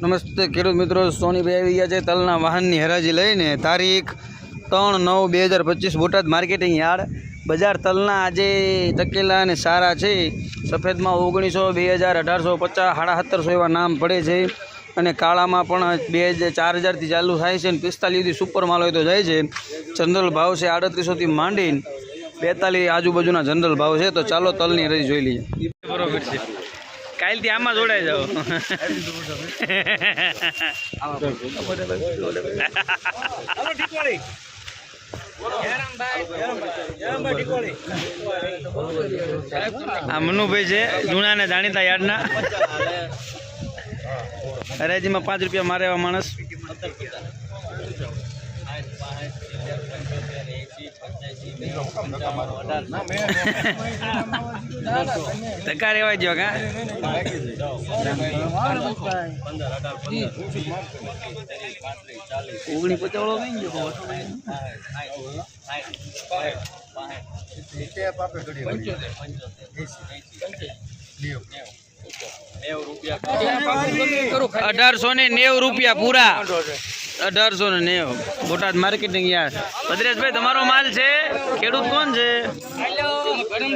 નમસ્તે ખેડૂત મિત્રો, સોનીભાઈ આવી ગયા છે તલના વાહનની હરાજી લઈને. તારીખ 3/9/2025 બોટાદ માર્કેટિંગ યાર્ડ. બજાર તલના આજે ટકેલા અને સારા છે. સફેદમાં 1900, 2000, 1850, 1750 એવા નામ પડે છે. અને કાળામાં પણ 4000થી ચાલુ થાય છે અને 45 સુધી સુપર માલ હોય તો જાય છે. જનરલ ભાવ છે 3800થી માંડીને 42 આજુબાજુના જનરલ ભાવ છે. તો ચાલો તલની હરાજી જોઈ લઈએ. બરોબર છે, કાલથી આમાં જોડાઈ જાઓ. આ મનુભાઈ છે, જૂના ને જાણીતા યાર્ડના. હરાજીમાં 5 રૂપિયા મારે એવા માણસ. ધક્કા રેવા જો કા ઓગણી પચાવડો નહીં ગયો. ₹1890 પૂરા. 1890 બોટાદ માર્કેટિંગ યાર્ડ. ભદ્રેશભાઈ, તમારો માલ છે? ખેડૂત કોણ છે?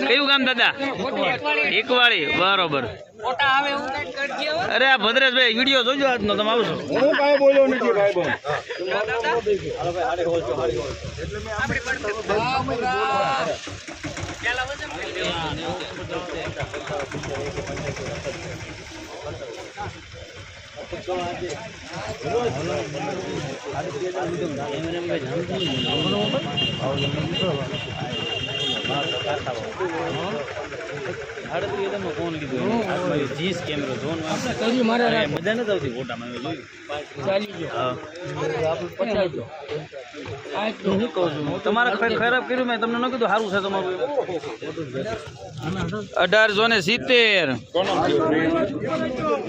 કયું ગામ દાદા? એકવાળી. બરોબર. અરે આ ભદ્રેશભાઈ વિડીયો જોજો આજનો, તમે આવશો. હું કાંઈ બોલ્યો નથી ભાઈ. ફોન લીધો જીસ કેમેરો જોન મજા નથી આવતી ફોટામાં. હું કહું છું, તમારે ખરાબ કર્યું મેં તમને ન કીધું સારું છે તમારું. 1870.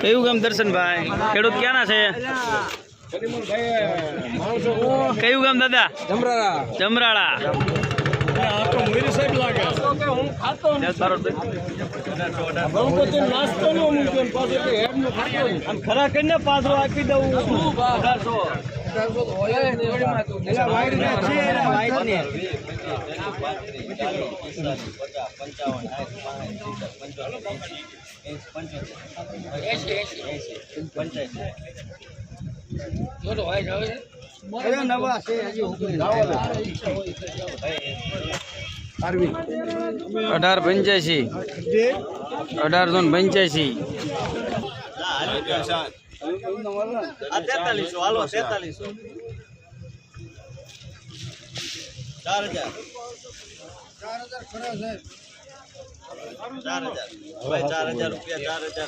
કયું ગામ દર્શનભાઈ? ખેડૂત ક્યાંના છે? કયું ગામ દાદા? જમરાળા. ખરા કરીને પાછો આપી દઉં. નવા છે 1885. 1885. હાલો 4300. 4000. 4000 રૂપિયા.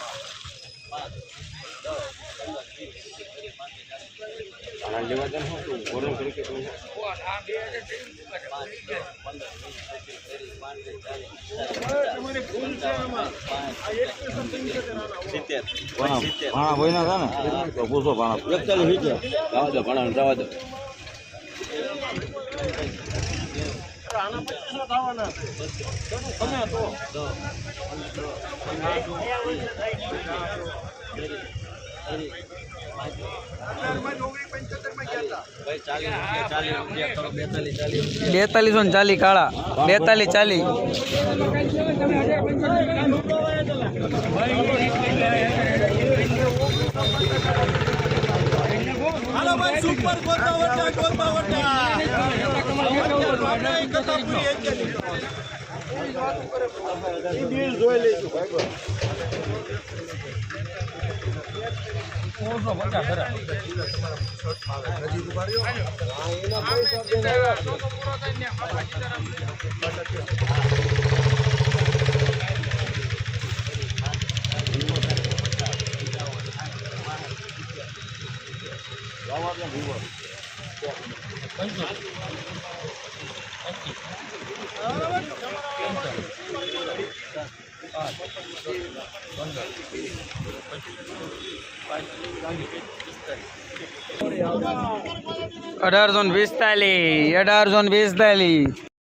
4240 કાળા. 4240. સુપર જોઈ લઈશું ભાઈ. $1845.